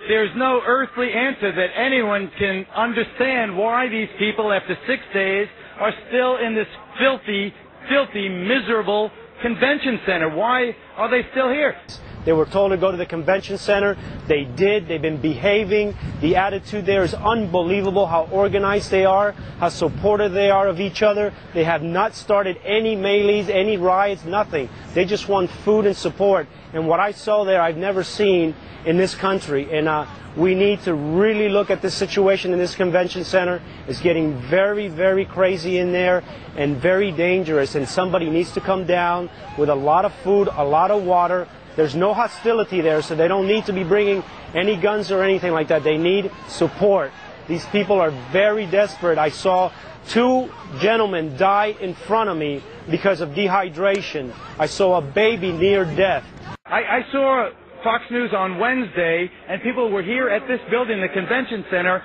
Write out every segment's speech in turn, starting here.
There's no earthly answer that anyone can understand why these people, after 6 days, are still in this filthy, miserable convention center. Why are they still here? They were told to go to the convention center. They did. They've been behaving. The attitude there is unbelievable, how organized they are, how supportive they are of each other. They have not started any melees, any riots, nothing. They just want food and support. And what I saw there, I've never seen in this country. And we need to really look at this situation in this convention center. It's getting very, very crazy in there and very dangerous. And somebody needs to come down with a lot of food, a lot of water. There's no hostility there, so they don't need to be bringing any guns or anything like that. They need support. These people are very desperate. I saw 2 gentlemen die in front of me because of dehydration. I saw a baby near death. I saw Fox News on Wednesday, and people were here at this building, the convention center,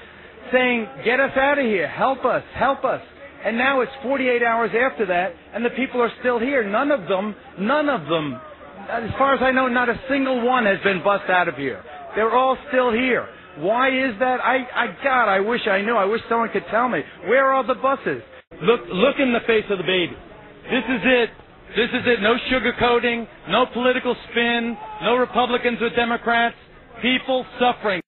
saying, get us out of here, help us, help us. And now it's 48 hours after that, and the people are still here. None of them, as far as I know, not a single one has been bussed out of here. They're all still here. Why is that? God, I wish I knew. I wish someone could tell me. Where are the buses? Look in the face of the baby. This is it. This is it. No sugarcoating, no political spin, no Republicans or Democrats. People suffering.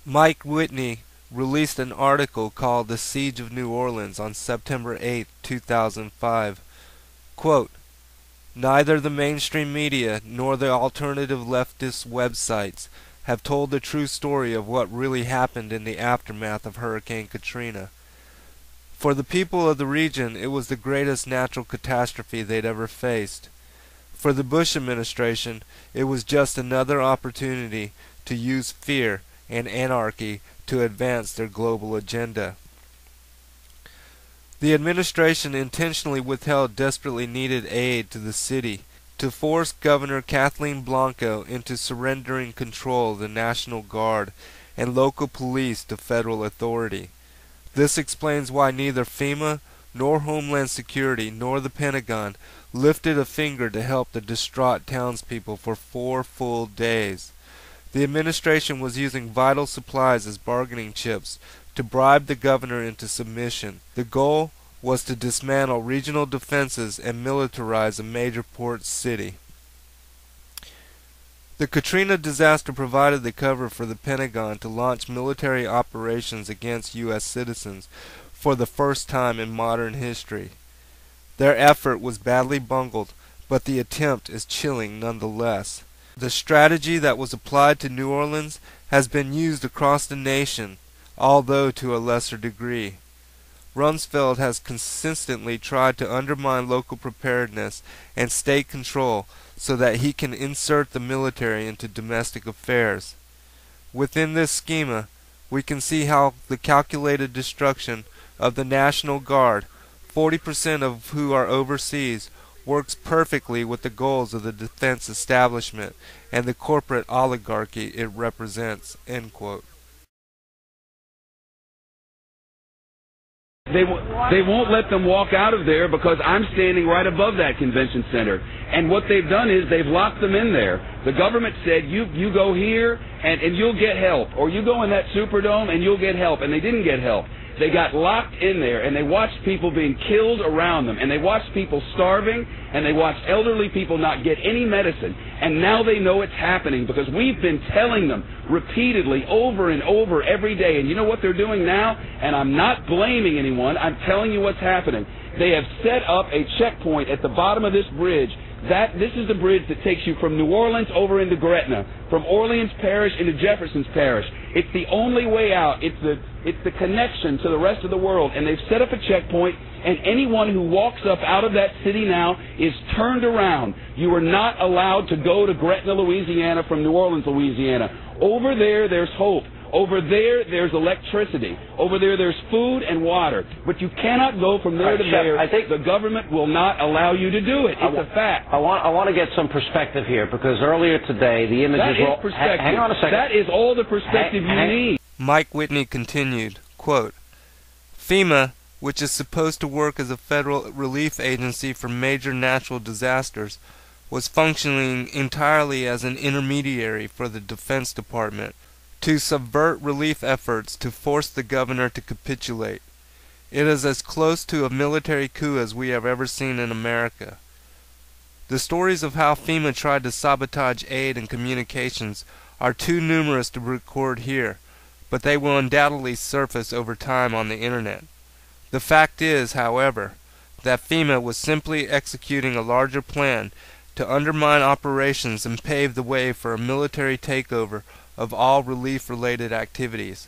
Mike Whitney released an article called The Siege of New Orleans on September 8, 2005. Quote, neither the mainstream media nor the alternative leftist websites have told the true story of what really happened in the aftermath of Hurricane Katrina. For the people of the region, it was the greatest natural catastrophe they'd ever faced. For the Bush administration, it was just another opportunity to use fear and anarchy to advance their global agenda. The administration intentionally withheld desperately needed aid to the city to force Governor Kathleen Blanco into surrendering control of the National Guard and local police to federal authority. This explains why neither FEMA nor Homeland Security nor the Pentagon lifted a finger to help the distraught townspeople for 4 full days. The administration was using vital supplies as bargaining chips to bribe the governor into submission. The goal was to dismantle regional defenses and militarize a major port city. The Katrina disaster provided the cover for the Pentagon to launch military operations against U.S. citizens for the first time in modern history. Their effort was badly bungled, but the attempt is chilling nonetheless. The strategy that was applied to New Orleans has been used across the nation, although to a lesser degree. Rumsfeld has consistently tried to undermine local preparedness and state control so that he can insert the military into domestic affairs. Within this schema, we can see how the calculated destruction of the National Guard, 40% of who are overseas, works perfectly with the goals of the defense establishment and the corporate oligarchy it represents." End quote. They won't let them walk out of there because I'm standing right above that convention center. And what they've done is they've locked them in there. The government said, you go here and you'll get help. Or you go in that Superdome and you'll get help. And they didn't get help. They got locked in there and they watched people being killed around them. And they watched people starving. And they watched elderly people not get any medicine. And now they know it's happening because we've been telling them repeatedly over and over every day. And you know what they're doing now? And I'm not blaming anyone. I'm telling you what's happening. They have set up a checkpoint at the bottom of this bridge. This is the bridge that takes you from New Orleans over into Gretna, from Orleans Parish into Jefferson's Parish. It's the only way out. It's the connection to the rest of the world. And they've set up a checkpoint, and anyone who walks up out of that city now is turned around. You are not allowed to go to Gretna, Louisiana from New Orleans, Louisiana. Over there, there's hope. Over there, there's electricity. Over there, there's food and water. But you cannot go from there to there. I think the government will not allow you to do it. It's a fact. I want to get some perspective here, because earlier today, the images were... That is perspective. Hang on a second. That is all the perspective you need. Mike Whitney continued, quote, FEMA, which is supposed to work as a federal relief agency for major natural disasters, was functioning entirely as an intermediary for the Defense Department to subvert relief efforts to force the governor to capitulate. It is as close to a military coup as we have ever seen in America. The stories of how FEMA tried to sabotage aid and communications are too numerous to record here, but they will undoubtedly surface over time on the internet. The fact is, however, that FEMA was simply executing a larger plan to undermine operations and pave the way for a military takeover of all relief-related activities.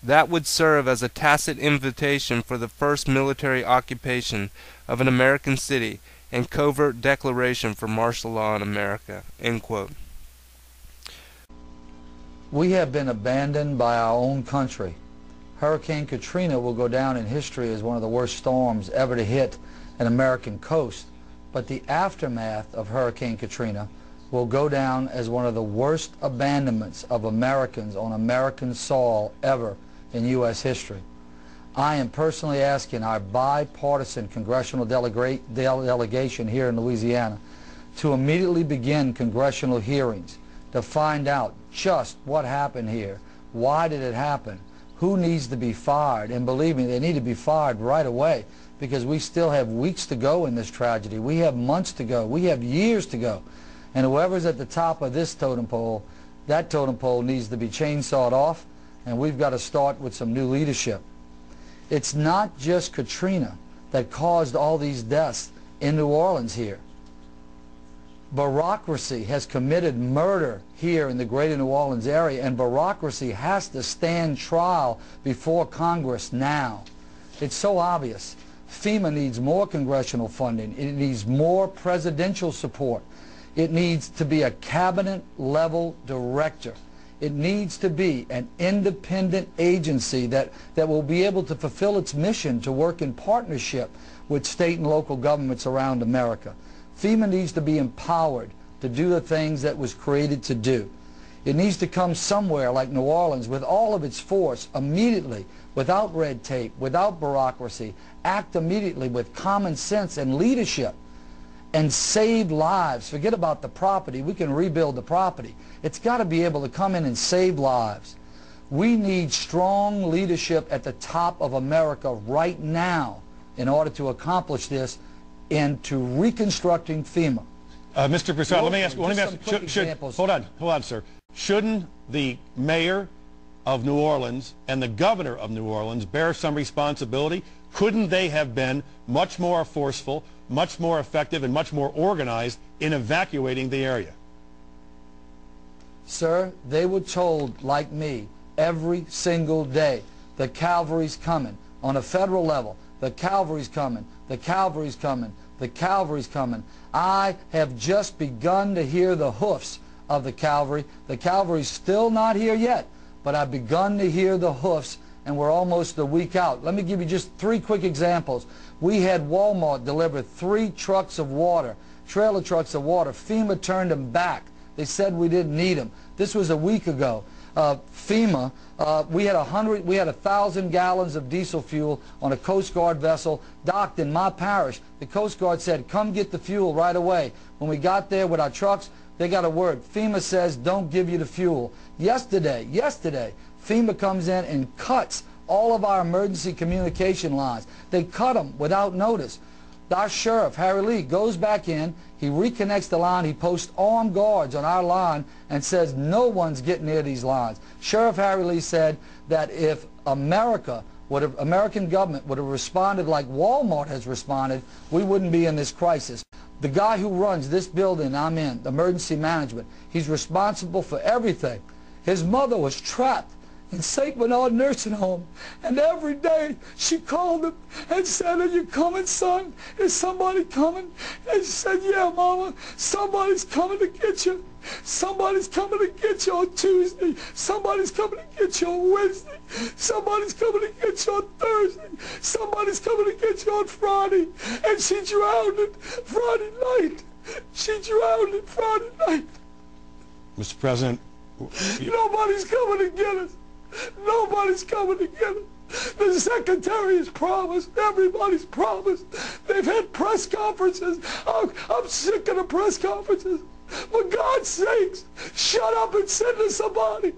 That would serve as a tacit invitation for the first military occupation of an American city and covert declaration for martial law in America." End quote. We have been abandoned by our own country. Hurricane Katrina will go down in history as one of the worst storms ever to hit an American coast, but the aftermath of Hurricane Katrina will go down as one of the worst abandonments of Americans on American soil ever in U.S. history. I am personally asking our bipartisan congressional delegation here in Louisiana to immediately begin congressional hearings to find out just what happened here. Why did it happen? Who needs to be fired? And believe me, they need to be fired right away, because we still have weeks to go in this tragedy. We have months to go. We have years to go. And whoever's at the top of this totem pole, that totem pole needs to be chainsawed off, and we've got to start with some new leadership. It's not just Katrina that caused all these deaths in New Orleans here. Bureaucracy has committed murder here in the greater New Orleans area, and bureaucracy has to stand trial before Congress now. It's so obvious. FEMA needs more congressional funding. It needs more presidential support. It needs to be a cabinet-level director. It needs to be an independent agency that will be able to fulfill its mission to work in partnership with state and local governments around America. FEMA needs to be empowered to do the things that was created to do. It needs to come somewhere like New Orleans with all of its force immediately, without red tape, without bureaucracy, act immediately with common sense and leadership, and save lives. Forget about the property. We can rebuild the property. It's got to be able to come in and save lives. We need strong leadership at the top of America right now in order to accomplish this and to reconstructing FEMA. Mr. Broussard, let me ask, hold on, sir. Shouldn't the mayor of New Orleans and the governor of New Orleans bear some responsibility? Couldn't they have been much more forceful, much more effective, and much more organized in evacuating the area? Sir, they were told, like me, every single day, the cavalry's coming. On a federal level, the cavalry's coming, the cavalry's coming, the cavalry's coming. I have just begun to hear the hoofs of the cavalry. The cavalry's still not here yet, but I've begun to hear the hoofs, and we're almost a week out. Let me give you just 3 quick examples. We had Walmart deliver 3 trucks of water, trailer trucks of water. FEMA turned them back. They said we didn't need them. This was a week ago. FEMA, we had 1,000 gallons of diesel fuel on a Coast Guard vessel docked in my parish. The Coast Guard said, come get the fuel right away. When we got there with our trucks, they got a word. FEMA says, don't give you the fuel. Yesterday, FEMA comes in and cuts all of our emergency communication lines. They cut them without notice. Our sheriff, Harry Lee, goes back in, he reconnects the line, he posts armed guards on our line and says no one's getting near these lines. Sheriff Harry Lee said that if American government would have responded like Walmart has responded, we wouldn't be in this crisis. The guy who runs this building I'm in, emergency management, he's responsible for everything. His mother was trapped in St. Bernard nursing home, and every day she called him and said, are you coming, son? Is somebody coming? And he said, yeah, Mama, somebody's coming to get you. Somebody's coming to get you on Tuesday. Somebody's coming to get you on Wednesday. Somebody's coming to get you on Thursday. Somebody's coming to get you on Friday. And she drowned it Friday night. She drowned it Friday night. Mr. President, nobody's coming to get us. Nobody's coming to get us. The secretary has promised. Everybody's promised. They've had press conferences. I'm sick of the press conferences. For God's sakes, shut up and send us somebody.